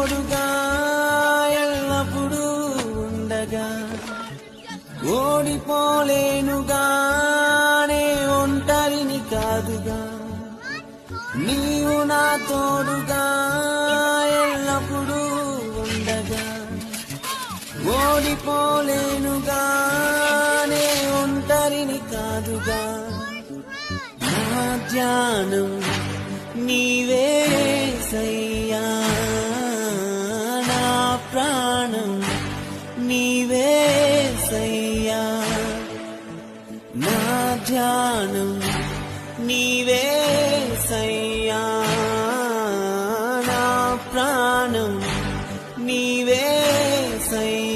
తోడుగా ఎల్లప్పుడూ ఉండగా ఓడిపోలేనుగా నే ఒంటరిని కాదుగా నీవు నా తోడుగా ఎల్లప్పుడూ ఉండగా ఓడిపోలేనుగా నే ఒంటరిని కాదుగా నా ధ్యానం నీవే యేసయ్యా నా ప్రాణం నీవే యేసయ్యా నా ధ్యానం నీవే యేసయ్యా నా ప్రాణం నీవే యేసయ్యా